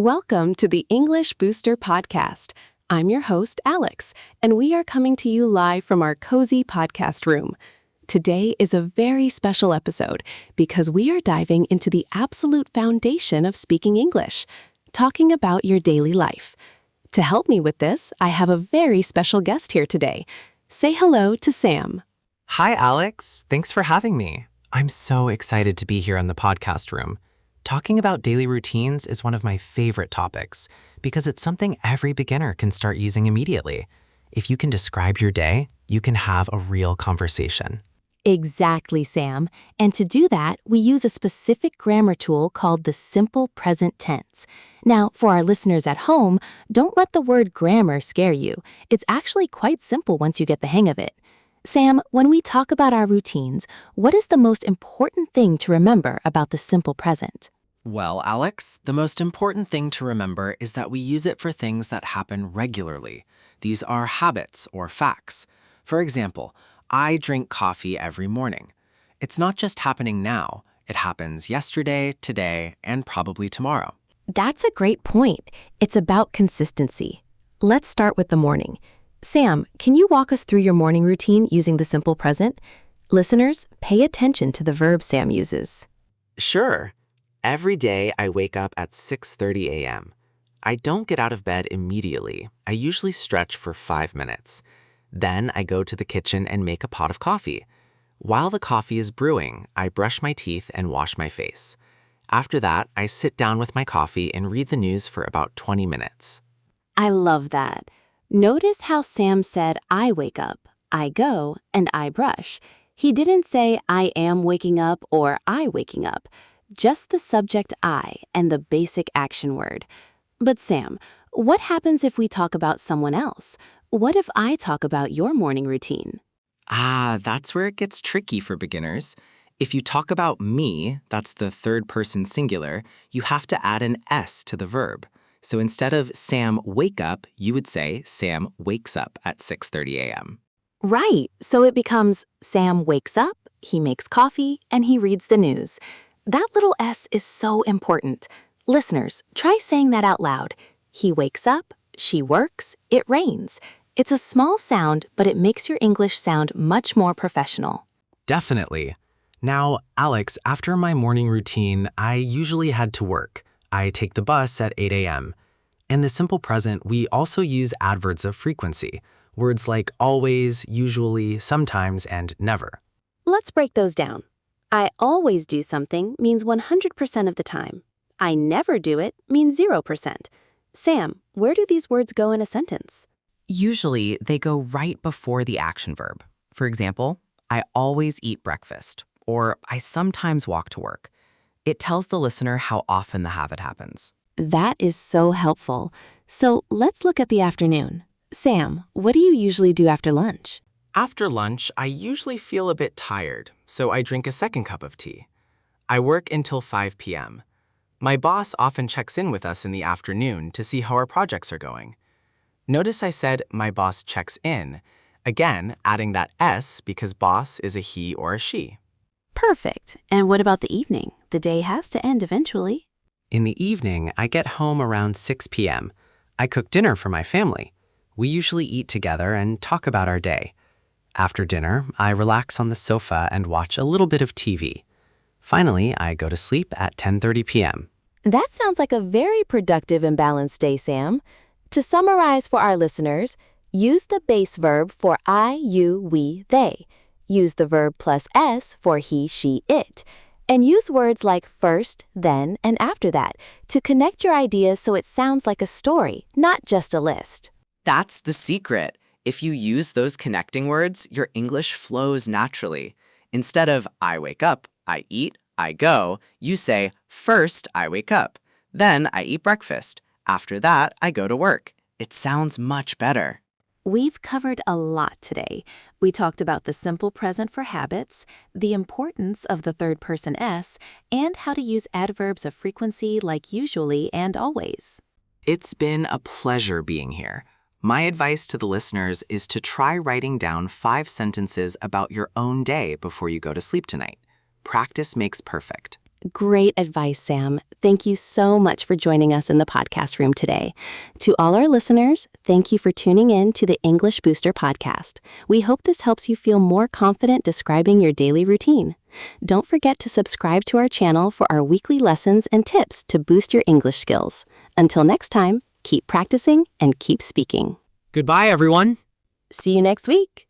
Welcome to the English Booster Podcast. I'm your host, Alex, and we are coming to you live from our cozy podcast room. Today is a very special episode because we are diving into the absolute foundation of speaking English, talking about your daily life. To help me with this, I have a very special guest here today. Say hello to Sam. Hi, Alex. Thanks for having me. I'm so excited to be here in the podcast room. Talking about daily routines is one of my favorite topics because it's something every beginner can start using immediately. If you can describe your day, you can have a real conversation. Exactly, Sam. And to do that, we use a specific grammar tool called the simple present tense. Now, for our listeners at home, don't let the word grammar scare you. It's actually quite simple once you get the hang of it. Sam, when we talk about our routines, what is the most important thing to remember about the simple present? Well, Alex, the most important thing to remember is that we use it for things that happen regularly. These are habits or facts. For example, I drink coffee every morning. It's not just happening now. It happens yesterday, today, and probably tomorrow. That's a great point. It's about consistency. Let's start with the morning. Sam, can you walk us through your morning routine using the simple present? Listeners, pay attention to the verb Sam uses. Sure. Every day I wake up at 6:30 a.m. I don't get out of bed immediately. I usually stretch for 5 minutes. Then I go to the kitchen and make a pot of coffee. While the coffee is brewing, I brush my teeth and wash my face. After that, I sit down with my coffee and read the news for about 20 minutes. I love that. Notice how Sam said, I wake up, I go, and I brush. He didn't say, I am waking up or I waking up. Just the subject I and the basic action word. But Sam, what happens if we talk about someone else? What if I talk about your morning routine? That's where it gets tricky for beginners. If you talk about me, that's the third person singular, you have to add an S to the verb. So instead of Sam wake up, you would say Sam wakes up at 6:30 a.m. Right, so it becomes Sam wakes up, he makes coffee, and he reads the news. That little S is so important. Listeners, try saying that out loud. He wakes up, she works, it rains. It's a small sound, but it makes your English sound much more professional. Definitely. Now, Alex, after my morning routine, I usually head to work. I take the bus at 8 a.m. In the simple present, we also use adverbs of frequency, words like always, usually, sometimes, and never. Let's break those down. I always do something means 100% of the time. I never do it means 0%. Sam, where do these words go in a sentence? Usually, they go right before the action verb. For example, I always eat breakfast, or I sometimes walk to work. It tells the listener how often the habit happens. That is so helpful. So let's look at the afternoon. Sam, what do you usually do after lunch? After lunch, I usually feel a bit tired, so I drink a second cup of tea. I work until 5 p.m. My boss often checks in with us in the afternoon to see how our projects are going. Notice I said my boss checks in, again adding that S because boss is a he or a she. Perfect. And what about the evening? The day has to end eventually. In the evening, I get home around 6 p.m. I cook dinner for my family. We usually eat together and talk about our day. After dinner, I relax on the sofa and watch a little bit of TV. Finally, I go to sleep at 10:30 p.m. That sounds like a very productive and balanced day, Sam. To summarize for our listeners, use the base verb for I, you, we, they. Use the verb plus S for he, she, it. And use words like first, then, and after that to connect your ideas so it sounds like a story, not just a list. That's the secret. If you use those connecting words, your English flows naturally. Instead of I wake up, I eat, I go, you say first I wake up, then I eat breakfast. After that, I go to work. It sounds much better. We've covered a lot today. We talked about the simple present for habits, the importance of the third person S, and how to use adverbs of frequency like usually and always. It's been a pleasure being here. My advice to the listeners is to try writing down 5 sentences about your own day before you go to sleep tonight. Practice makes perfect. Great advice, Sam. Thank you so much for joining us in the podcast room today. To all our listeners, thank you for tuning in to the English Booster podcast. We hope this helps you feel more confident describing your daily routine. Don't forget to subscribe to our channel for our weekly lessons and tips to boost your English skills. Until next time, keep practicing and keep speaking. Goodbye, everyone. See you next week.